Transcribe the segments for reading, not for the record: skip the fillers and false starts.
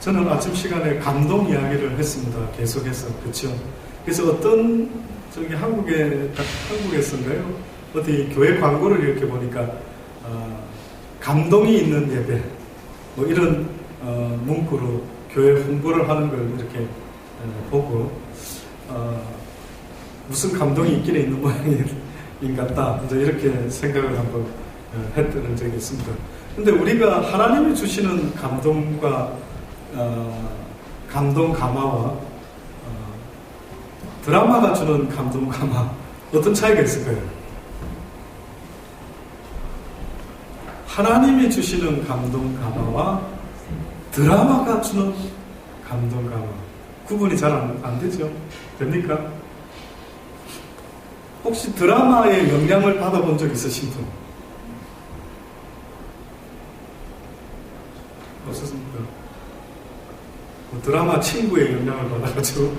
저는 아침 시간에 감동 이야기를 했습니다. 계속해서. 그렇죠? 그래서 어떤 저기 한국에서인가요? 어디 교회 광고를 이렇게 보니까 감동이 있는 예배 뭐 이런 문구로 교회 홍보를 하는 걸 이렇게 보고 무슨 감동이 있긴 있는 모양인 같다. 이제 이렇게 생각을 한번 했던 적이 있습니다. 근데 우리가 하나님이 주시는 감동과 감동 감화와 드라마가 주는 감동 감화 어떤 차이가 있을까요? 하나님이 주시는 감동 감화와 드라마가 주는 감동 감화 구분이 잘 안 되죠? 됩니까? 혹시 드라마의 영향을 받아본 적 있으신 분? 없었습니까? 뭐 드라마 친구의 영향을 받아가지고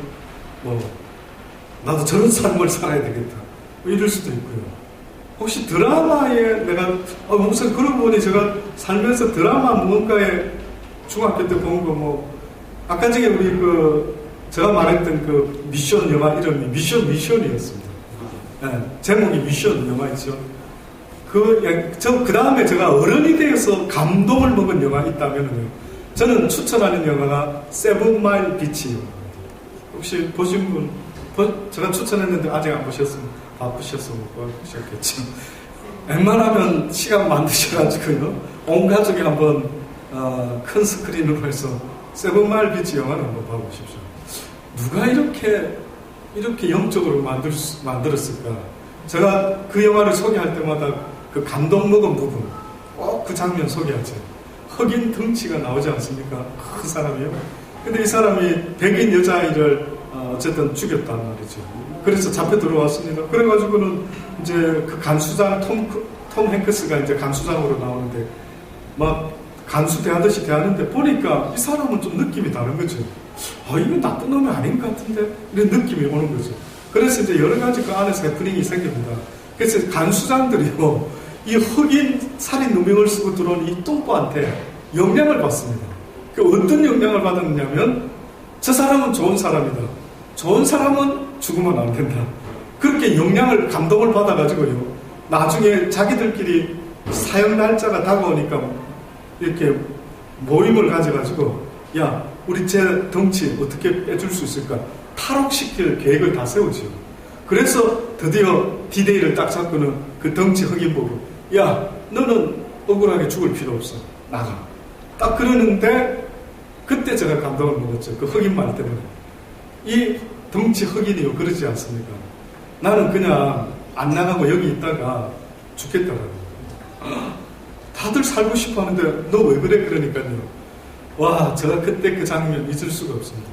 나도 저런 삶을 살아야 되겠다 뭐 이럴 수도 있고요. 혹시 드라마에 내가 무슨 그러고 보니 제가 살면서 드라마 뭔가에 중학교 때 본 거 아까 전에 우리 제가 말했던 그 미션 영화 이름이 미션이었습니다. 네, 제목이 미션 영화였죠. 그 다음에 제가 어른이 되어서 감동을 먹은 영화 있다면요. 저는 추천하는 영화가 세븐마일 비치. 혹시 보신 분? 제가 추천했는데 아직 안 보셨으면 바쁘셔서 못 보셨겠죠. 웬만하면 시간 만드셔가지고요. 온 가족이 한번 큰 스크린으로 해서 세븐마일 비치 영화를 한번 봐보십시오. 누가 이렇게 영적으로 만들었을까? 제가 그 영화를 소개할 때마다 그 감동 먹은 부분 꼭 그 장면 소개하죠. 흑인 덩치가 나오지 않습니까? 그 사람이요. 근데 이 사람이 백인 여자아이를 어쨌든 죽였단 말이죠. 그래서 잡혀 들어왔습니다. 그래가지고는 이제 그 간수장 톰 행크스가 이제 간수장으로 나오는데 막 간수 대하듯이 대하는데 보니까 이 사람은 좀 느낌이 다른 거죠. 이거 나쁜 놈이 아닌 것 같은데 이런 느낌이 오는 거죠. 그래서 이제 여러 가지 그 안에서 해프닝이 생깁니다. 그래서 간수장들이요 이 흑인 살인 누명을 쓰고 들어온 이 똥보한테 영향을 받습니다. 어떤 영향을 받았냐면 저 사람은 좋은 사람이다. 좋은 사람은 죽으면 안 된다. 그렇게 감동을 받아가지고요. 나중에 자기들끼리 사형 날짜가 다가오니까 이렇게 모임을 가져가지고 야 우리 제 덩치 어떻게 빼줄 수 있을까? 탈옥시킬 계획을 다 세우죠. 그래서 드디어 디데이를 딱 잡고는 그 덩치 흑인 보고 야 너는 억울하게 죽을 필요 없어. 나가. 딱 그러는데 그때 제가 감동을 먹었죠. 그 흑인 말 때문에. 이 덩치 흑인이요 그러지 않습니까? 나는 그냥 안 나가고 여기 있다가 죽겠다라고. 다들 살고 싶어 하는데 너 왜 그래? 그러니까요. 와, 제가 그때 그 장면 잊을 수가 없습니다.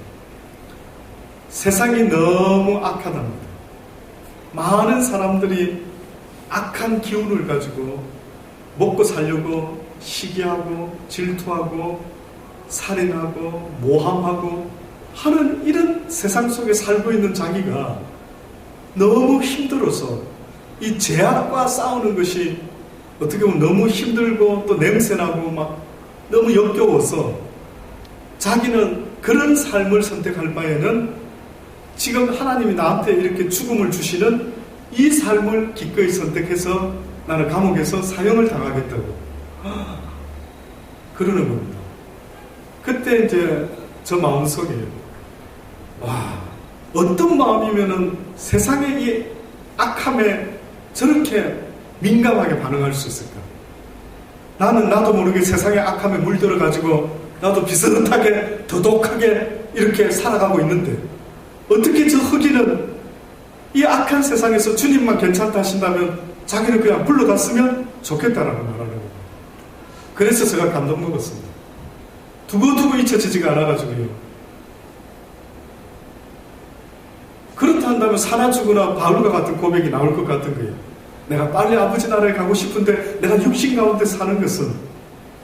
세상이 너무 악하답니다. 많은 사람들이 악한 기운을 가지고 먹고 살려고 시기하고 질투하고 살인하고 모함하고 하는 이런 세상 속에 살고 있는 자기가 너무 힘들어서 이 죄악과 싸우는 것이 어떻게 보면 너무 힘들고 또 냄새나고 막 너무 역겨워서 자기는 그런 삶을 선택할 바에는 지금 하나님이 나한테 이렇게 죽음을 주시는 이 삶을 기꺼이 선택해서 나는 감옥에서 사형을 당하겠다고 그러는 겁니다. 그때 이제 저 마음속에 와, 어떤 마음이면은 세상의 이 악함에 저렇게 민감하게 반응할 수 있을까? 나도 모르게 세상의 악함에 물들어가지고 나도 비슷하게 더독하게 이렇게 살아가고 있는데 어떻게 저 흑인은 이 악한 세상에서 주님만 괜찮다 하신다면 자기를 그냥 불러갔으면 좋겠다라는 말하는 거예요. 그래서 제가 감동 먹었습니다. 두고두고 잊혀지지가 않아가지고요. 그렇다 한다면 살아 죽으나 바울과 같은 고백이 나올 것 같은 거예요. 내가 빨리 아버지 나라에 가고 싶은데 내가 육신 가운데 사는 것은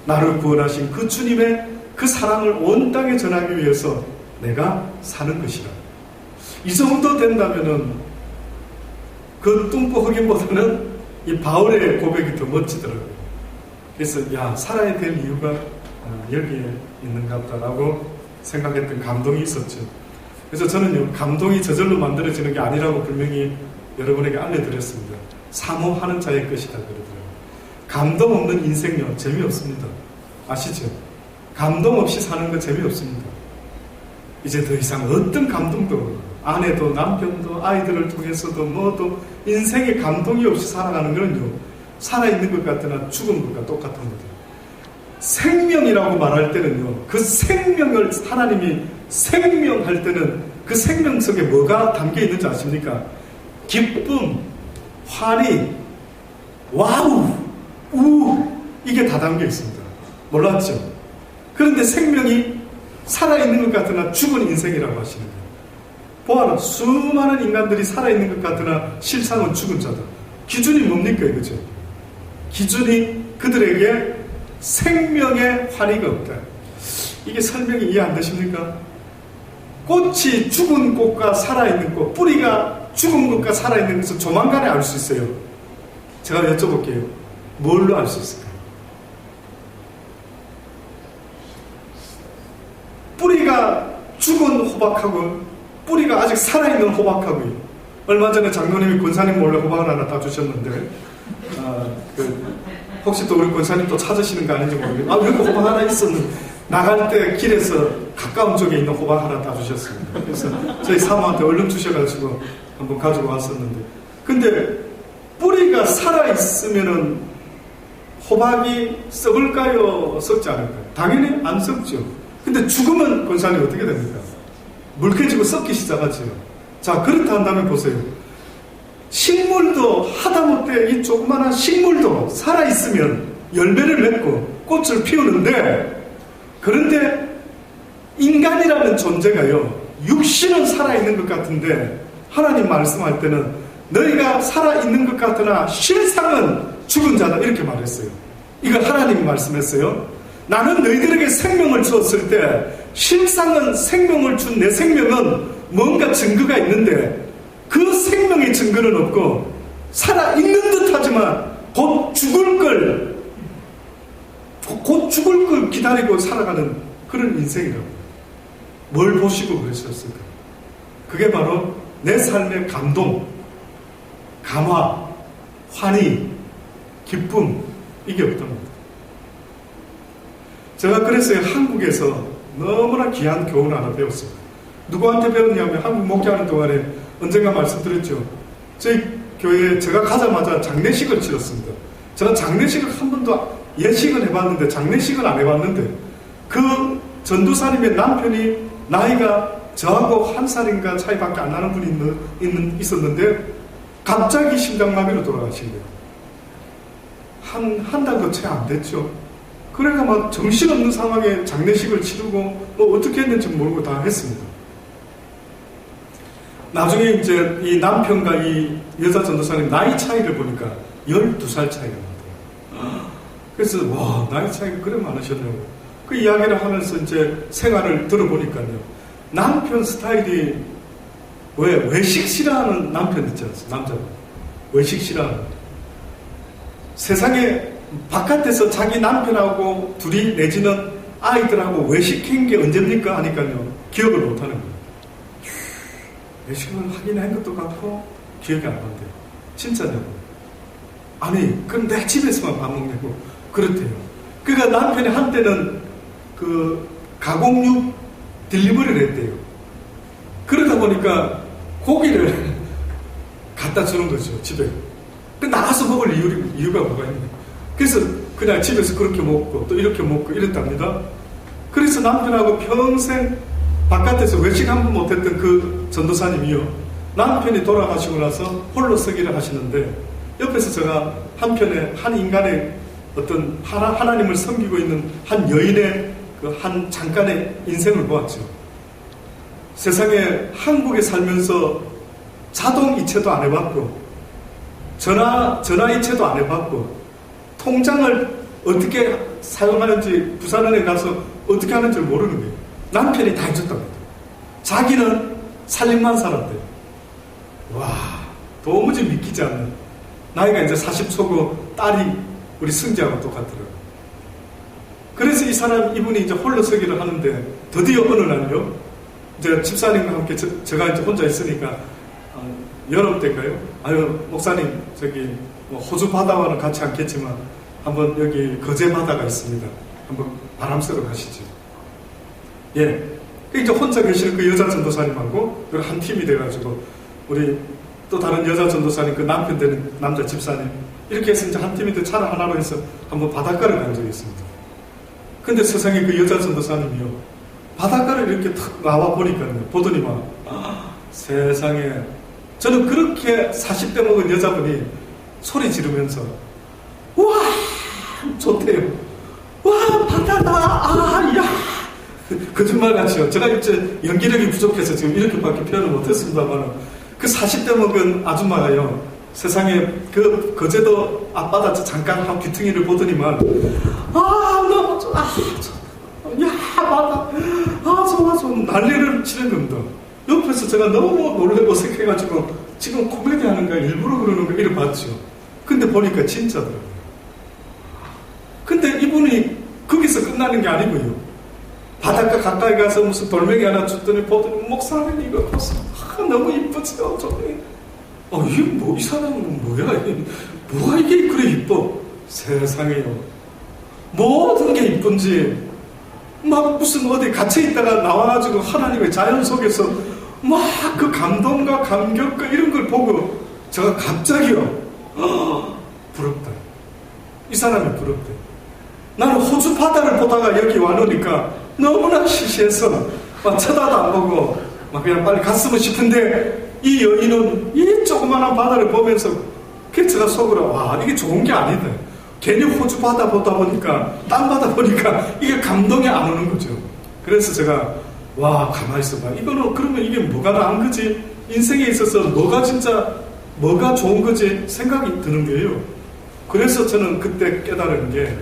나를 구원하신 그 주님의 그 사랑을 온 땅에 전하기 위해서 내가 사는 것이라. 이 정도 된다면은 그 뚱보 흑인보다는 이 바울의 고백이 더 멋지더라고요. 그래서 살아야 될 이유가 여기에 있는가 보다라고 생각했던 감동이 있었죠. 그래서 저는요, 감동이 저절로 만들어지는 게 아니라고 분명히 여러분에게 알려드렸습니다. 사모하는 자의 것이다 그러더라고요. 감동 없는 인생요, 재미없습니다. 아시죠? 감동 없이 사는 거 재미없습니다. 이제 더 이상 어떤 감동도, 아내도 남편도 아이들을 통해서도 뭐도 인생에 감동이 없이 살아가는 거는요, 살아있는 것 같으나 죽은 것과 똑같은 거죠. 생명이라고 말할 때는요, 그 생명을 하나님이 생명할 때는 그 생명 속에 뭐가 담겨 있는지 아십니까? 기쁨, 환희, 와우, 이게 다 담겨 있습니다. 몰랐죠? 그런데 생명이 살아있는 것 같으나 죽은 인생이라고 하시는 거예요. 보아라, 수많은 인간들이 살아있는 것 같으나 실상은 죽은 자다. 기준이 뭡니까 이거죠? 기준이 그들에게 생명의 환희가 없다. 이게 설명이 이해 안 되십니까? 꽃이 죽은 꽃과 살아있는 꽃, 뿌리가 죽은 것과 살아있는 것을 조만간에 알 수 있어요. 제가 여쭤볼게요. 뭘로 알 수 있을까요? 뿌리가 죽은 호박하고 뿌리가 아직 살아있는 호박하고요. 얼마 전에 장로님이 권사님 몰래 호박을 하나 따주셨는데 혹시 또 우리 권사님 또 찾으시는 거 아닌지 모르겠는데 여기 호박 하나 있었는데 나갈 때 길에서 가까운 쪽에 있는 호박 하나 따주셨습니다. 그래서 저희 사모한테 얼른 주셔가지고 한번 가지고 왔었는데, 근데 뿌리가 살아있으면은 호박이 썩을까요? 썩지 않을까요? 당연히 안 썩죠. 근데 죽으면 권사님 어떻게 됩니까? 물개지고 썩기 시작하죠. 자, 그렇다 한다면 보세요. 식물도 하다못해 이 조그마한 식물도 살아있으면 열매를 맺고 꽃을 피우는데, 그런데 인간이라는 존재가요, 육신은 살아있는 것 같은데 하나님 말씀할 때는 너희가 살아있는 것 같으나 실상은 죽은 자다 이렇게 말했어요. 이걸 하나님이 말씀했어요. 나는 너희들에게 생명을 주었을 때 실상은 생명을 준 내 생명은 뭔가 증거가 있는데 그 생명의 증거는 없고 살아있는 듯 하지만 곧 죽을 걸 기다리고 살아가는 그런 인생이라고. 뭘 보시고 그러셨을까? 그게 바로 내 삶의 감동, 감화, 환희, 기쁨, 이게 없단 말이에요. 제가 그래서 한국에서 너무나 귀한 교훈을 하나 배웠습니다. 누구한테 배웠냐면 한국 목회하는 동안에 언젠가 말씀드렸죠. 저희 교회에 제가 가자마자 장례식을 치렀습니다. 저는 장례식을 한 번도 예식은 해봤는데 장례식은 안 해봤는데 그 전도사님의 남편이 나이가 저하고 1살인가 차이밖에 안 나는 분이 있었는데 갑자기 심장마비로 돌아가신 거예요. 한 달도 채 안 됐죠. 그래가 막 정신없는 상황에 장례식을 치르고 뭐 어떻게 했는지 모르고 다 했습니다. 나중에 이제 이 남편과 이 여자 전도사님 나이 차이를 보니까 12살 차이가 나더라고요. 그래서 와, 나이 차이가 그래 많으셨냐고 그 이야기를 하면서 이제 생활을 들어보니까요, 남편 스타일이 왜 외식 싫어하는 남편 있지 않습니까? 남자분 외식 싫어하는, 세상에 바깥에서 자기 남편하고 둘이 내지는 아이들하고 외식한 게 언제입니까? 하니까요, 기억을 못하는 거예요. 외식을 하긴 한 것도 같고 기억이 안 난대요. 진짜냐고. 아니, 그럼 내 집에서만 밥 먹냐고 그렇대요. 그러니까 남편이 한때는 그 가공육 딜리버리를 했대요. 그러다 보니까 고기를 갖다 주는 거죠, 집에. 나가서 먹을 이유가 뭐가 있냐. 그래서 그냥 집에서 그렇게 먹고 또 이렇게 먹고 이랬답니다. 그래서 남편하고 평생 바깥에서 외식 한 번 못했던 그 전도사님이요, 남편이 돌아가시고 나서 홀로 서기를 하시는데 옆에서 제가 한편에 한 인간의 어떤 하나님을 섬기고 있는 한 여인의 그 한 잠깐의 인생을 보았죠. 세상에 한국에 살면서 자동 이체도 안 해봤고 전화 이체도 안 해봤고 통장을 어떻게 사용하는지 부산은행 가서 어떻게 하는지 모르는 거예요. 남편이 다 해줬답니다. 자기는 살림만 살았대요. 와, 도무지 믿기지 않는, 나이가 이제 40초고 딸이 우리 승지하고 똑같더라고요. 그래서 이분이 이제 홀로 서기를 하는데, 드디어 어느 날요, 이제 집사님과 함께 제가 이제 혼자 있으니까, 여름 때인가요? 아유, 목사님, 뭐 호주 바다와는 같이 않겠지만, 한번 여기 거제 바다가 있습니다. 한번 바람 쐬러 가시죠. 예. 이제 혼자 계시는 그 여자 전도사님하고, 한 팀이 돼가지고, 우리 또 다른 여자 전도사님, 그 남편 되는 남자 집사님, 이렇게 해서 이제 한 팀이 돼 차를 하나로 해서 한번 바닷가를 간 적이 있습니다. 근데 세상에 그 여자 전도사님이요, 바닷가를 이렇게 탁 나와 보니까요, 보더니 세상에, 저는 그렇게 40대 먹은 여자분이 소리 지르면서, 와, 좋대요. 와, 바다다, 야. 거짓말같이요. 제가 이제 연기력이 부족해서 지금 이렇게밖에 표현을 못했습니다만, 그 40대 먹은 아줌마가요, 세상에 그 거제도 앞바다 잠깐 한 귀퉁이를 보더니만, 너무 좋아, 야, 바다, 좋아, 난리를 치는 겁니다. 옆에서 제가 너무 놀래 어색해가지고, 지금 코미디 하는가, 일부러 그러는가, 이래 봤죠. 근데 보니까 진짜더라고요. 근데 이분이 거기서 끝나는 게 아니고요. 바닷가 가까이 가서 무슨 돌멩이 하나 줬더니 보더니, 목사님 이거 보세요. 너무 이쁘죠, 이 사람은 뭐야? 뭐가 이게 그래 이뻐? 세상에요. 모든 게 이쁜지, 막 무슨 어디 갇혀있다가 나와가지고 하나님의 자연 속에서 막 그 감동과 감격과 이런 걸 보고 제가 갑자기요, 부럽다. 이 사람이 부럽대. 나는 호주 바다를 보다가 여기 와놓으니까 너무나 시시해서 막 쳐다도 안 보고 막 그냥 빨리 갔으면 싶은데, 이 여인은 이 조그마한 바다를 보면서 그 제가 속으로, 와, 이게 좋은 게 아니다. 괜히 호주 바다 보다 보니까, 땅 바다 보니까 이게 감동이 안 오는 거죠. 그래서 제가, 와, 가만히 있어봐. 이거는 그러면 이게 뭐가 나은 거지? 인생에 있어서 뭐가 좋은 거지? 생각이 드는 거예요. 그래서 저는 그때 깨달은 게,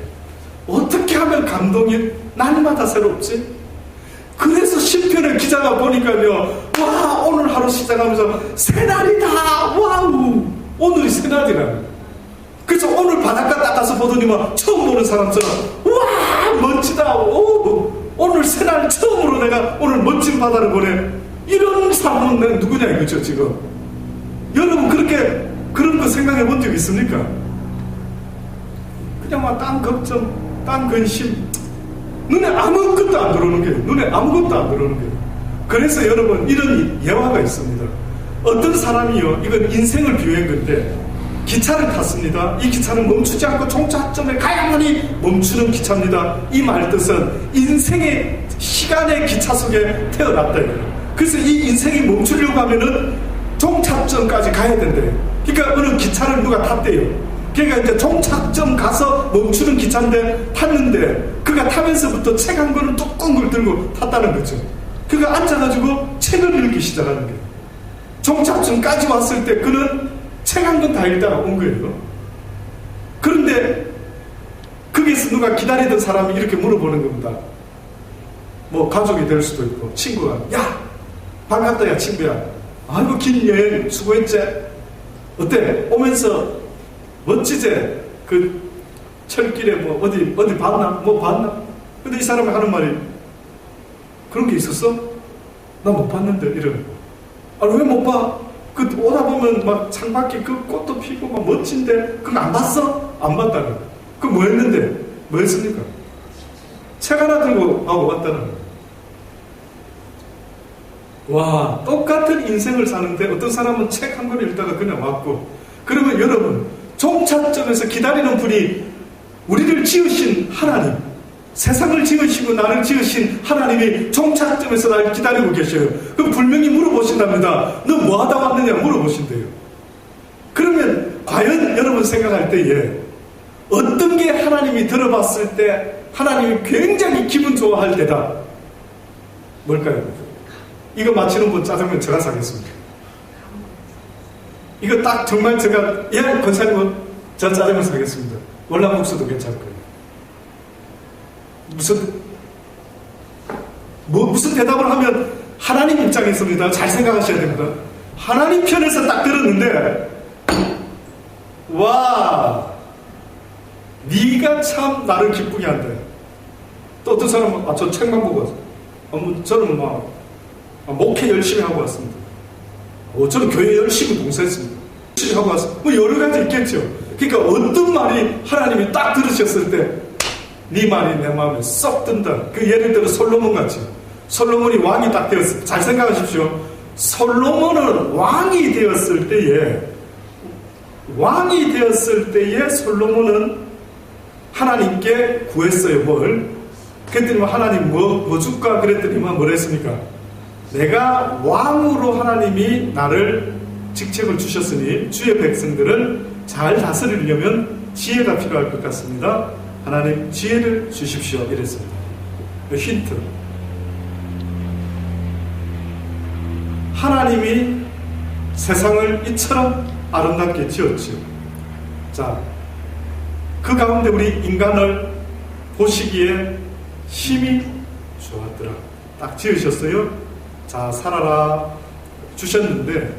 어떻게 하면 감동이 날마다 새롭지? 그래서 시편의 기자가 보니까요, 와, 오늘 하루 시작하면서 새날이다, 와우, 오늘이 새날이라. 그래서 오늘 바닷가 딱 가서 보더니 막 처음 보는 사람처럼, 와, 멋지다, 오늘 새날 처음으로 내가 오늘 멋진 바다를 보내. 이런 사람은 내가 누구냐 이거죠 지금. 여러분 그런 거 생각해 본 적 있습니까? 그냥 막 딴 걱정, 딴 근심, 눈에 아무것도 안 들어오는 거예요. 그래서 여러분, 이런 예화가 있습니다. 어떤 사람이요, 이건 인생을 비유한 건데, 기차를 탔습니다. 이 기차는 멈추지 않고 종착점에 가야만이 멈추는 기차입니다. 이 말 뜻은 인생의 시간의 기차 속에 태어났다. 그래서 이 인생이 멈추려고 하면은 종착점까지 가야 된대요. 그러니까 어느 기차를 누가 탔대요. 그러니까 이제 종착점 가서 멈추는 기차인데 탔는데, 그가 타면서부터 책 한 권을 뚜껑 걸 들고 탔다는 거죠. 그가 앉아가지고 책을 읽기 시작하는 거예요. 종착점까지 왔을 때 그는 책 한 권 다 읽다가 온 거예요. 그런데 거기서 누가 기다리던 사람이 이렇게 물어보는 겁니다. 뭐 가족이 될 수도 있고, 친구가, 야, 반갑다, 야, 친구야. 아이고, 긴 여행 수고했지? 어때? 오면서 멋지지? 그 철길에 뭐 어디 봤나? 뭐 봤나? 근데 이 사람이 하는 말이, 그런 게 있었어? 나 못 봤는데, 이러는 거. 왜 못 봐? 그 오다 보면 막 창밖에 그 꽃도 피고 막 멋진데, 그거 안 봤어? 안 봤다는 거. 그 뭐 했는데? 뭐 했습니까? 책 하나 들고 하고 왔다는 거. 와, 똑같은 인생을 사는데 어떤 사람은 책 한 권을 읽다가 그냥 왔고, 그러면 여러분, 종착점에서 기다리는 분이 우리를 지으신 하나님, 세상을 지으시고 나를 지으신 하나님이 종착점에서 날 기다리고 계셔요. 그럼 분명히 물어보신답니다. 너 뭐 하다 왔느냐 물어보신대요. 그러면 과연 여러분 생각할 때에 어떤 게 하나님이 들어봤을 때 하나님이 굉장히 기분 좋아할 때다? 뭘까요? 이거 맞히는 분 짜장면 제가 사겠습니다. 이거 딱 정말 제가, 예, 권사님은 저 짜장면 사겠습니다. 월남국수도 괜찮을 거예요. 무슨 대답을 하면 하나님 입장에서입니다. 잘 생각하셔야 됩니다. 하나님 편에서 딱 들었는데, 와, 네가 참 나를 기쁘게 한다. 또 어떤 사람은 저 책만 보고 왔어요. 저는 막 목회 열심히 하고 왔습니다. 저는 교회 열심히 봉사했습니다. 열심히 하고 왔어요. 뭐 여러 가지 있겠죠. 그러니까 어떤 말이 하나님이 딱 들으셨을 때 네 말이 내 마음에 쏙 든다. 그 예를 들어 솔로몬 같이. 솔로몬이 왕이 딱 되었을. 잘 생각하십시오. 솔로몬은 왕이 되었을 때에 솔로몬은 하나님께 구했어요. 뭘? 그랬더니 하나님 뭐 줄까? 그랬더니만 뭘 했습니까? 내가 왕으로 하나님이 나를 직책을 주셨으니 주의 백성들은 잘 다스리려면 지혜가 필요할 것 같습니다. 하나님 지혜를 주십시오. 이랬습니다. 힌트. 하나님이 세상을 이처럼 아름답게 지었지요. 자, 그 가운데 우리 인간을 보시기에 힘이 좋았더라. 딱 지으셨어요. 자, 살아라 주셨는데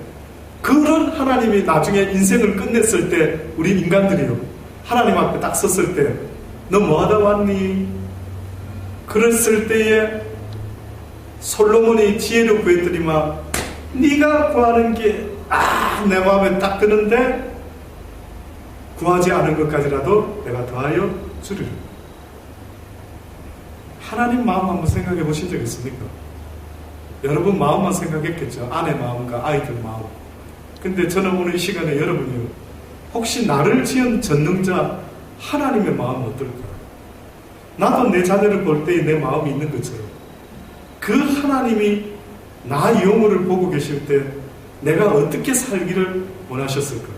그런 하나님이 나중에 인생을 끝냈을 때 우리 인간들이요. 하나님 앞에 딱 섰을 때 너 뭐하다 왔니? 그랬을 때에 솔로몬이 지혜를 구했더니만 네가 구하는 게 내 마음에 딱 드는데 구하지 않은 것까지라도 내가 더하여 주리라. 하나님 마음 한번 생각해 보신 적 있습니까? 여러분 마음만 생각했겠죠. 아내 마음과 아이들 마음. 근데 저는 오늘 이 시간에 여러분이요, 혹시 나를 지은 전능자 하나님의 마음은 어떨까? 나도 내 자녀를 볼 때에 내 마음이 있는 것처럼 그 하나님이 나 영혼을 보고 계실 때 내가 어떻게 살기를 원하셨을까?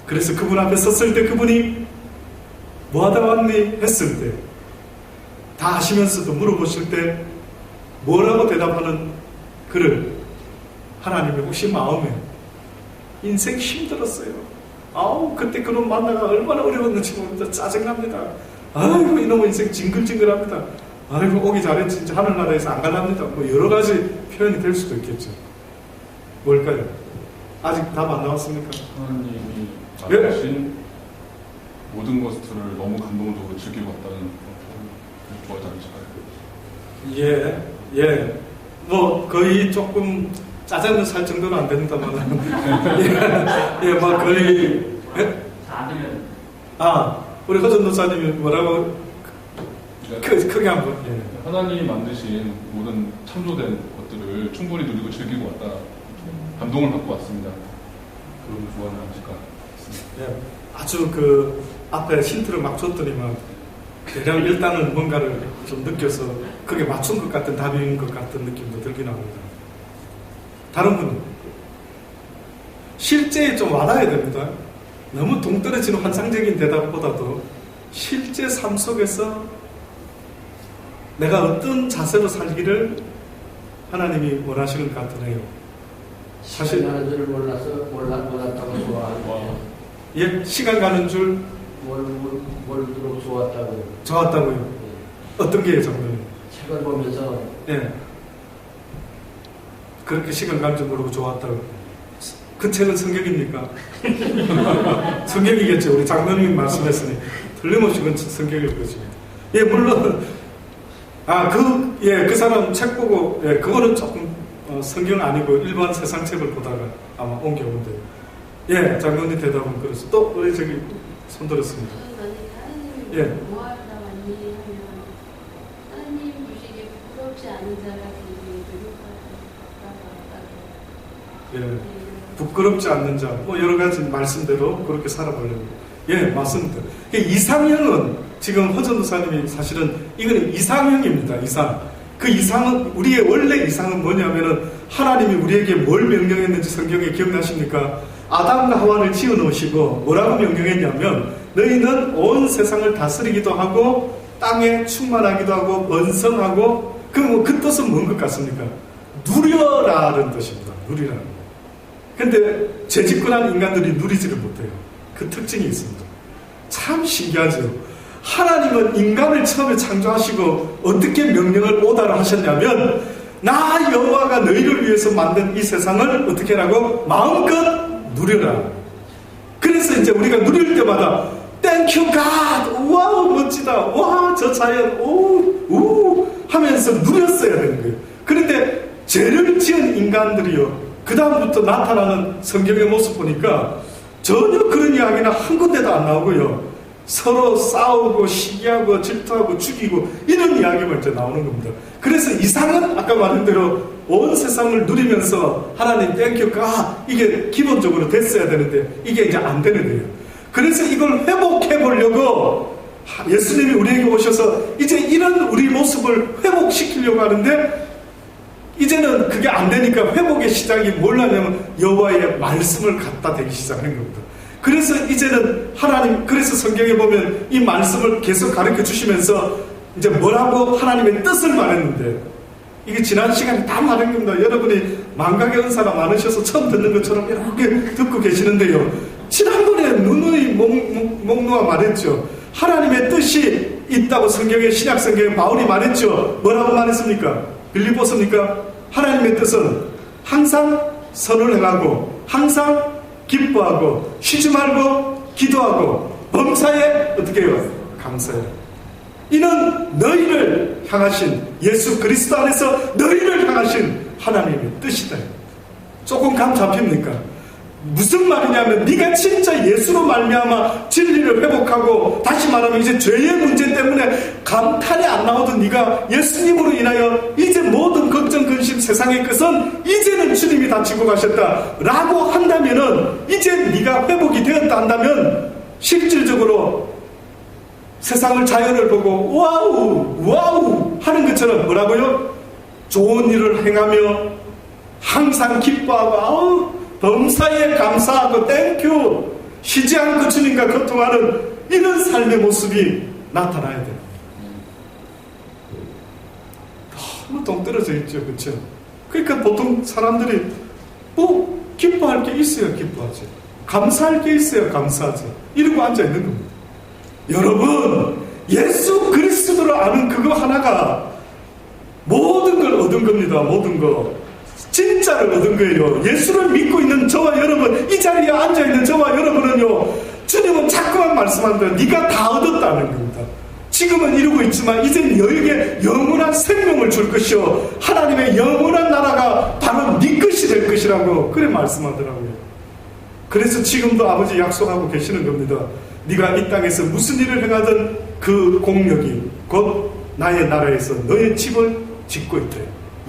그래서 그분 앞에 섰을 때 그분이 뭐하다 왔니? 했을 때 다 아시면서도 물어보실 때 뭐라고 대답하는 그를 하나님의 혹시 마음에 인생 힘들었어요. 그때 그놈 만나가 얼마나 어려웠는지 모릅니다. 짜증납니다. 아이고 이놈의 인생 징글징글합니다. 아이고 오기 잘했지 진짜 하늘나라에서 안 갈랍니다. 뭐 여러 가지 표현이 될 수도 있겠죠. 뭘까요? 아직 답 안 나왔습니까? 하나님이 만드신 모든 것들을 너무 감동적으로 즐기고 왔다는 좋아하지 않으실까요? 예. 뭐 거의 조금 짜장면 살 정도는 안 된다만 뭐 거의 우리 허전 노사님이 뭐라고 크게 한번 하나님이 만드신 모든 창조된 것들을 충분히 누리고 즐기고 왔다. 감동을 받고 왔습니다. 그런 조언을 하실까? 아주 그 앞에 힌트를 막 줬더니만 대략 일단은 뭔가를 좀 느껴서 그게 맞춘 것 같은 답인 것 같은 느낌도 들긴 합니다. 다른 분은 실제에 좀 와닿아야 됩니다. 너무 동떨어지는 환상적인 대답보다도 실제 삶 속에서 내가 어떤 자세로 살기를 하나님이 원하시는 것 같으네요. 사실 시간 가는 줄 몰랐다고 좋아하고 시간 가는 줄 모르도록 좋았다고요. 좋았다고요? 어떤 게요, 정말? 책을 보면서 그렇게 시간 가는 줄 모르고 좋았다고. 그 책은 성경입니까? 성경이겠죠. 우리 장로님이 말씀했으니 틀림없이 그건 성경일 거지. 물론 그 사람 책 보고 그거는 조금 성경 아니고 일반 세상 책을 보다가 아마 옮겨온 데요. 장로님 대답은 그렇습니다. 또 우리 저기 손 들었습니다. 하나님이 뭐하다 왔니 하면 하나님 주시기에 부끄럽지 않은 자가 되게 부끄럽지 않는 자, 뭐 여러 가지 말씀대로 그렇게 살아보려고. 맞습니다. 이상형은 지금 허전도사님이 사실은 이거는 이상형입니다. 이상. 그 이상은 우리의 원래 이상은 뭐냐면은 하나님이 우리에게 뭘 명령했는지 성경에 기억나십니까? 아담과 하와를 지어 놓으시고 뭐라고 명령했냐면 너희는 온 세상을 다스리기도 하고 땅에 충만하기도 하고 번성하고 그 뜻은 뭔 것 같습니까? 누려라는 뜻입니다. 누리라는 것. 근데 죄짓고난 인간들이 누리지를 못해요. 그 특징이 있습니다. 참 신기하죠. 하나님은 인간을 처음에 창조하시고 어떻게 명령을 오다를 하셨냐면 나 여호와가 너희를 위해서 만든 이 세상을 어떻게 하라고? 마음껏 누려라. 그래서 이제 우리가 누릴 때마다 Thank you God! 와우 멋지다! 와 저 자연! 오 하면서 누렸어야 되는 거예요. 그런데 죄를 지은 인간들이요, 그 다음부터 나타나는 성경의 모습 보니까 전혀 그런 이야기는 한 군데도 안 나오고요, 서로 싸우고 시기하고 질투하고 죽이고 이런 이야기만 이제 나오는 겁니다. 그래서 이상은 아까 말한 대로 온 세상을 누리면서 하나님 땡큐, 이게 기본적으로 됐어야 되는데 이게 이제 안 되는 거예요. 그래서 이걸 회복해 보려고 예수님이 우리에게 오셔서 이제 이런 우리 모습을 회복시키려고 하는데, 이제는 그게 안 되니까 회복의 시작이 뭐냐면 여호와의 말씀을 갖다 대기 시작하는 겁니다. 그래서 이제는 하나님, 그래서 성경에 보면 이 말씀을 계속 가르쳐 주시면서 이제 뭐라고 하나님의 뜻을 말했는데, 이게 지난 시간에 다 말한 겁니다. 여러분이 망각의 은사가 많으셔서 처음 듣는 것처럼 이렇게 듣고 계시는데요, 지난번에 누누이 목 놓아 말했죠. 하나님의 뜻이 있다고 성경에, 신약 성경에 바울이 말했죠. 뭐라고 말했습니까? 빌립보서입니까? 하나님의 뜻은 항상 선을 행하고 항상 기뻐하고 쉬지 말고 기도하고 범사에 어떻게 해요? 감사해. 이는 너희를 향하신, 예수 그리스도 안에서 너희를 향하신 하나님의 뜻이다. 조금 감 잡힙니까? 무슨 말이냐면, 네가 진짜 예수로 말미암아 진리를 회복하고, 다시 말하면 이제 죄의 문제 때문에 감탄이 안 나오던 네가 예수님으로 인하여 이제 모든 걱정 근심 세상의 것은 이제는 주님이 다 지고 가셨다 라고 한다면은, 이제 네가 회복이 되었다 한다면 실질적으로 세상을, 자연을 보고 와우 하는 것처럼 뭐라고요? 좋은 일을 행하며 항상 기뻐하고 범사에 감사하고 땡큐, 쉬지 않고 주님과 교통하는 이런 삶의 모습이 나타나야 돼요. 너무 동떨어져 있죠, 그렇죠? 그러니까 보통 사람들이 기뻐할 게 있어야 기뻐하지, 감사할 게 있어야 감사하지, 이러고 앉아 있는 겁니다. 여러분, 예수 그리스도를 아는 그거 하나가 모든 걸 얻은 겁니다. 모든 거. 진짜를 얻은 거예요. 예수를 믿고 있는 저와 여러분, 이 자리에 앉아있는 저와 여러분은요, 주님은 자꾸만 말씀한다. 네가 다 얻었다는 겁니다. 지금은 이루고 있지만 이젠 너에게 영원한 생명을 줄 것이요, 하나님의 영원한 나라가 바로 네 것이 될 것이라고 그래 말씀하더라고요. 그래서 지금도 아버지 약속하고 계시는 겁니다. 네가 이 땅에서 무슨 일을 행하든 그 공력이 곧 나의 나라에서 너의 집을 짓고 있대.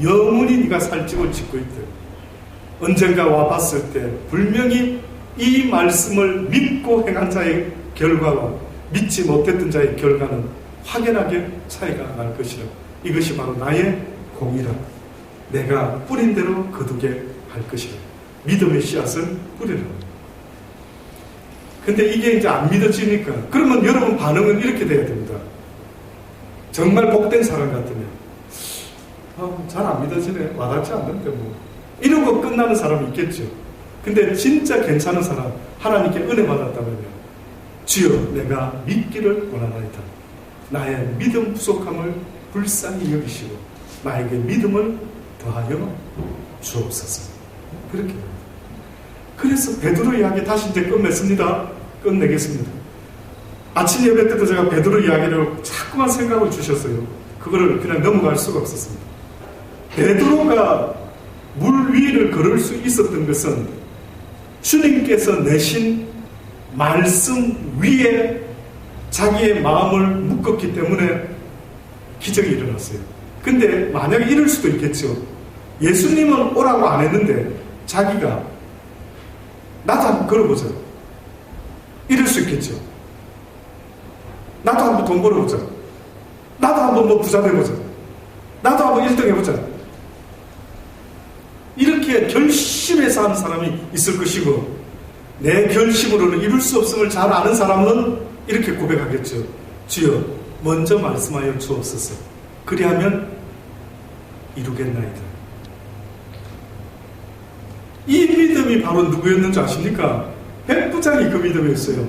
영원히 네가 살 집을 짓고 있대. 언젠가 와봤을 때 분명히 이 말씀을 믿고 행한 자의 결과와 믿지 못했던 자의 결과는 확연하게 차이가 날 것이라. 이것이 바로 나의 공이라. 내가 뿌린 대로 거두게 할 것이라. 믿음의 씨앗을 뿌리라. 근데 이게 이제 안 믿어지니까, 그러면 여러분 반응은 이렇게 돼야 됩니다. 정말 복된 사람 같으면 잘 안 믿어지네, 와닿지 않는데 이러고 끝나는 사람이 있겠죠. 근데 진짜 괜찮은 사람, 하나님께 은혜 받았다면요, 주여 내가 믿기를 원하나이다. 나의 믿음 부족함을 불쌍히 여기시고 나에게 믿음을 더하여 주옵소서. 그렇게 됩니다. 그래서 베드로 이야기 다시 이제 끝내겠습니다. 아침 예배 때도 제가 베드로 이야기를 자꾸만 생각을 주셨어요. 그거를 그냥 넘어갈 수가 없었습니다. 베드로가 물 위를 걸을 수 있었던 것은 주님께서 내신 말씀 위에 자기의 마음을 묶었기 때문에 기적이 일어났어요. 근데 만약에 이럴 수도 있겠죠. 예수님은 오라고 안 했는데 자기가 나도 한번 걸어보자, 이럴 수 있겠죠. 나도 한번 돈 벌어보자, 나도 한번 부자 돼보자, 나도 한번 1등 해보자, 이렇게 결심해서 하는 사람이 있을 것이고, 내 결심으로는 이룰 수 없음을 잘 아는 사람은 이렇게 고백하겠죠. 주여 먼저 말씀하여 주옵소서. 그리하면 이루겠나이다. 이 믿음이 바로 누구였는지 아십니까? 백부장이 그 믿음이었어요.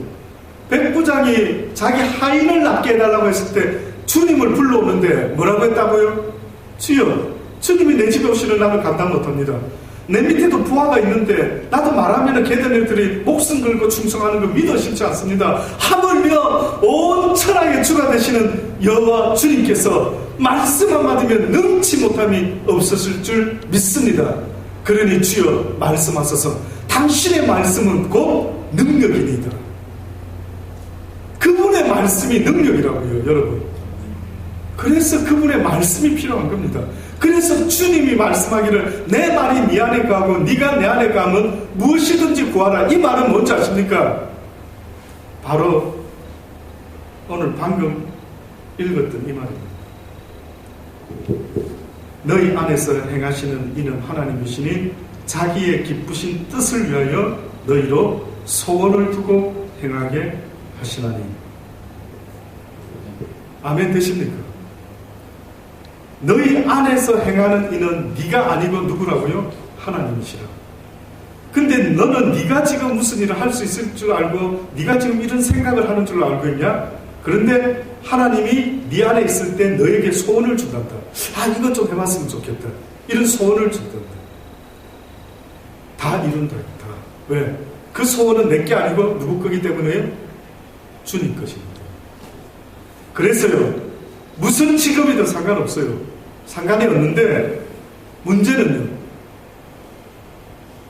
백부장이 자기 하인을 낫게 해달라고 했을 때 주님을 불러오는데 뭐라고 했다고요? 주여, 주님이 내 집에 오시는 날을 감당 못합니다. 내 밑에도 부하가 있는데 나도 말하면 걔네들이 목숨 걸고 충성하는 거 믿어 싶지 않습니다. 하물며 온 천하의 주가 되시는 여호와 주님께서 말씀 한마디면 능치 못함이 없었을 줄 믿습니다. 그러니 주여 말씀하소서. 당신의 말씀은 곧 능력이니이다. 그분의 말씀이 능력이라고요, 여러분. 그래서 그분의 말씀이 필요한 겁니다. 그래서 주님이 말씀하기를 내 말이 네 안에 가고 네가 내 안에 가면 무엇이든지 구하라. 이 말은 뭔지 아십니까? 바로 오늘 방금 읽었던 이 말입니다. 너희 안에서 행하시는 이는 하나님이시니 자기의 기쁘신 뜻을 위하여 너희로 소원을 두고 행하게 하시나니. 아멘 되십니까? 너희 안에서 행하는 이는 네가 아니고 누구라고요? 하나님이시라. 근데 너는 네가 지금 무슨 일을 할 수 있을 줄 알고 네가 지금 이런 생각을 하는 줄 알고 있냐? 그런데 하나님이 네 안에 있을 때 너에게 소원을 준단다. 아, 이것 좀 해봤으면 좋겠다. 이런 소원을 준단다. 다 이룬다. 다. 왜? 그 소원은 내게 아니고 누구 거기 때문에요? 주님 것입니다. 그래서요, 무슨 직업이든 상관없어요. 상관이 없는데 문제는요,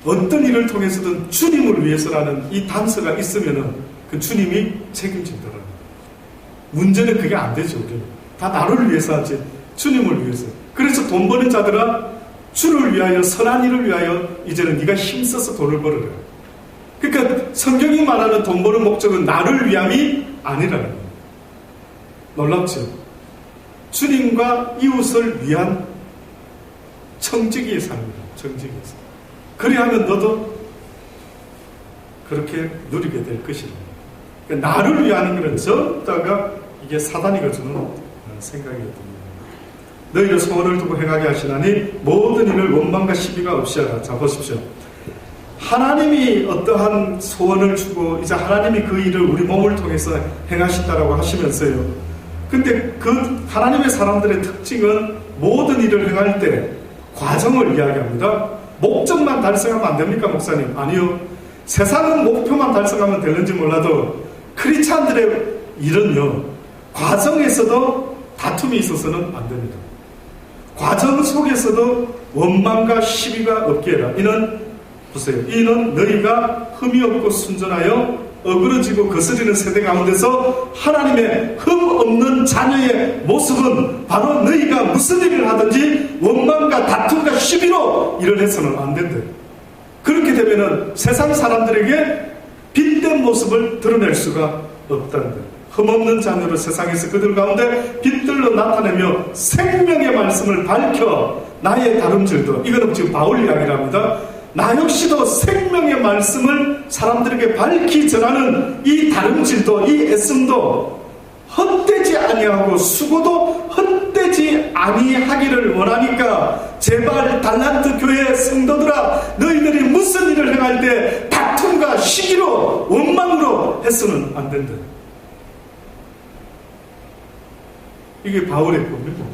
어떤 일을 통해서든 주님을 위해서라는 이 단서가 있으면은 그 주님이 책임진다라는. 문제는 그게 안 되죠. 우리는. 다 나를 위해서 하지, 주님을 위해서. 그래서 돈 버는 자들아, 주를 위하여, 선한 일을 위하여 이제는 네가 힘써서 돈을 벌어라. 그러니까 성경이 말하는 돈 버는 목적은 나를 위함이 아니라는 거예요. 놀랍죠? 주님과 이웃을 위한 청지기의 삶입니다. 청지기의 삶. 그리하면 너도 그렇게 누리게 될 것이다. 그러니까 나를 위하는 것은 전부 다가 이게 사단이가 주는 생각이었습니다. 너희를 소원을 두고 행하게 하시나니 모든 일을 원망과 시비가 없이 하라. 자, 보십시오. 하나님이 어떠한 소원을 주고 이제 하나님이 그 일을 우리 몸을 통해서 행하신다라고 하시면서요. 근데 그 하나님의 사람들의 특징은 모든 일을 행할 때 과정을 이야기합니다. 목적만 달성하면 안 됩니까, 목사님? 아니요. 세상은 목표만 달성하면 되는지 몰라도 크리스찬들의 일은요, 과정에서도 다툼이 있어서는 안 됩니다. 과정 속에서도 원망과 시비가 없게 해라. 이는 보세요. 이는 너희가 흠이 없고 순전하여 어그러지고 거스리는 세대 가운데서 하나님의 흠 없는 자녀의 모습은 바로 너희가 무슨 일을 하든지 원망과 다툼과 시비로 일을 해서는 안 된다. 그렇게 되면은 세상 사람들에게 빛된 모습을 드러낼 수가 없단다. 흠없는 자녀를 세상에서 그들 가운데 빛들로 나타내며 생명의 말씀을 밝혀 나의 다름질도, 이거는 지금 바울 이야기랍니다. 나 역시도 생명의 말씀을 사람들에게 밝히 전하는 이 다름질도, 이 애씀도 헛되지 아니하고 수고도 헛되지 아니하기를 원하니까 제발 달란트 교회 성도들아, 너희들이 무슨 일을 행할 때 다툼과 시기로 원망으로 해서는 안 된다. 이게 바울의 겁니다.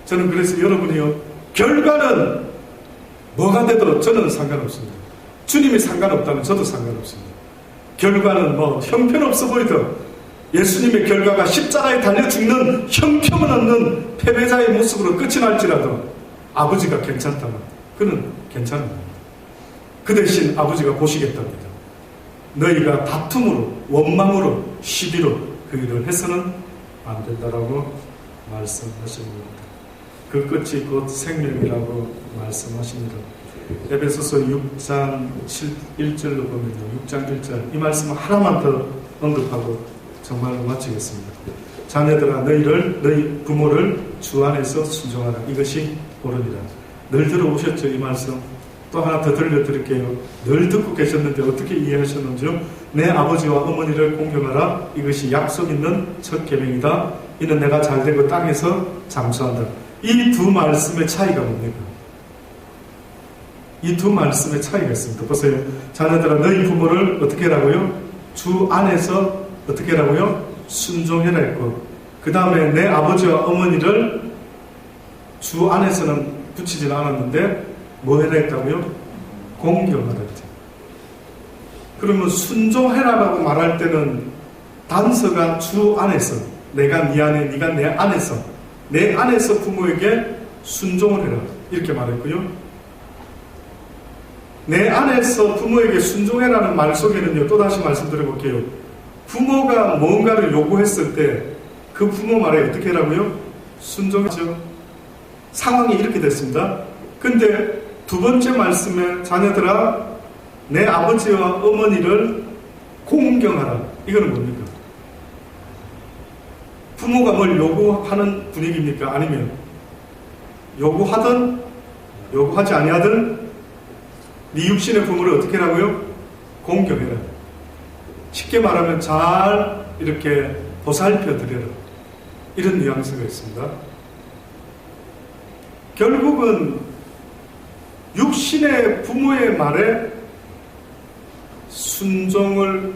저는 그래서 여러분이요, 결과는 뭐가 돼도 저는 상관없습니다. 주님이 상관없다면 저도 상관없습니다. 결과는 뭐 형편없어 보이도 예수님의 결과가 십자가에 달려 죽는 형편없는 패배자의 모습으로 끝이 날지라도 아버지가 괜찮다면 그는 괜찮습니다. 그 대신 아버지가 보시겠답니다. 너희가 다툼으로, 원망으로, 시비로 그 일을 해서는 안 된다라고 말씀하십니다. 그 끝이 곧 생명이라고 말씀하십니다. 에베소서 6장 1절로 보면요, 6장 1절 이 말씀을 하나만 더 언급하고 정말로 마치겠습니다. 자녀들아, 너희 부모를 주 안에서 순종하라. 이것이 옳으니라. 늘 들어오셨죠, 이 말씀. 또 하나 더 들려드릴게요. 늘 듣고 계셨는데 어떻게 이해하셨는지요? 내 아버지와 어머니를 공경하라. 이것이 약속 있는 첫 계명이다. 이는 내가 잘되고 땅에서 잠수한다. 이 두 말씀의 차이가 뭡니까? 이 두 말씀의 차이가 있습니다. 보세요. 자녀들아, 너희 부모를 어떻게 하라고요? 주 안에서 어떻게 하라고요? 순종해라 했고, 그 다음에 내 아버지와 어머니를 주 안에서는 붙이질 않았는데 뭐 해라 했다고요? 공경하라 했죠. 그러면 순종해라라고 말할 때는 단서가 주 안에서, 내가 네 안에, 네가 내 안에서, 내 안에서 부모에게 순종을 해라. 이렇게 말했고요. 내 안에서 부모에게 순종해라는 말 속에는요, 또다시 말씀드려볼게요. 부모가 뭔가를 요구했을 때 그 부모 말에 어떻게 하라고요? 순종하죠. 상황이 이렇게 됐습니다. 근데 두 번째 말씀에 자녀들아 내 아버지와 어머니를 공경하라. 이거는 뭡니까? 부모가 뭘 요구하는 분위기입니까? 아니면 요구하든 요구하지 아니하든 네 육신의 부모를 어떻게 하라고요? 공경해라. 쉽게 말하면 잘 이렇게 보살펴 드려라. 이런 뉘앙스가 있습니다. 결국은 육신의 부모의 말에 순종을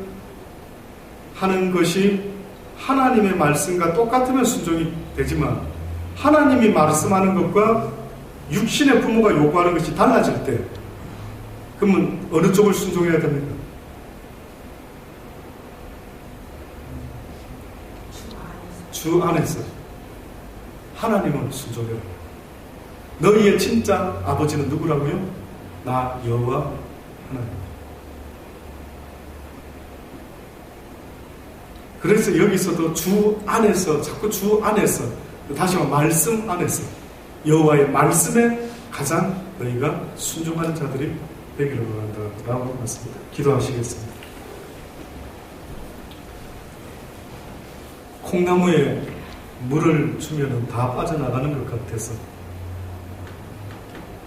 하는 것이 하나님의 말씀과 똑같으면 순종이 되지만 하나님이 말씀하는 것과 육신의 부모가 요구하는 것이 달라질 때 그러면 어느 쪽을 순종해야 됩니까? 주 안에서 하나님은 순종해라. 너희의 진짜 아버지는 누구라고요? 나 여호와 하나님. 그래서 여기서도 주 안에서, 자꾸 주 안에서, 다시 말하면 말씀 안에서 여호와의 말씀에 가장 너희가 순종하는 자들이 되기를 원한다라고 말씀입니다. 기도하시겠습니다. 콩나무에 물을 주면 다 빠져나가는 것 같아서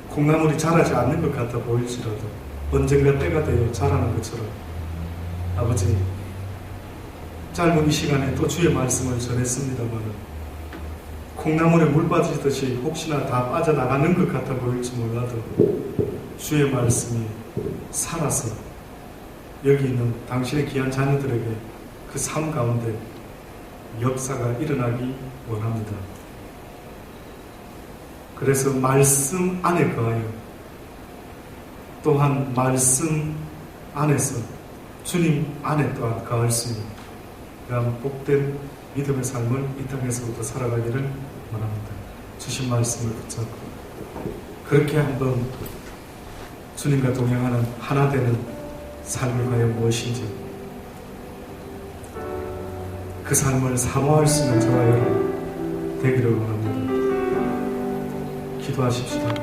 콩나물이 자라지 않는 것 같아 보일지라도 언젠가 때가 되어 자라는 것처럼 아버지 짧은 이 시간에 또 주의 말씀을 전했습니다만 콩나물에 물 빠지듯이 혹시나 다 빠져나가는 것 같아 보일지 몰라도 주의 말씀이 살아서 여기 있는 당신의 귀한 자녀들에게 그 삶 가운데 역사가 일어나기 원합니다. 그래서 말씀 안에 거하여 또한 말씀 안에서 주님 안에 또한 거할 수 있는 그런 복된 믿음의 삶을 이 땅에서부터 살아가기를 원합니다. 주신 말씀을 붙잡고 그렇게 한번 주님과 동행하는 하나 되는 삶이 과연 무엇인지 그 삶을 사모할 수 있는 저와 여러분 되기를 원합니다. 기도하십시다.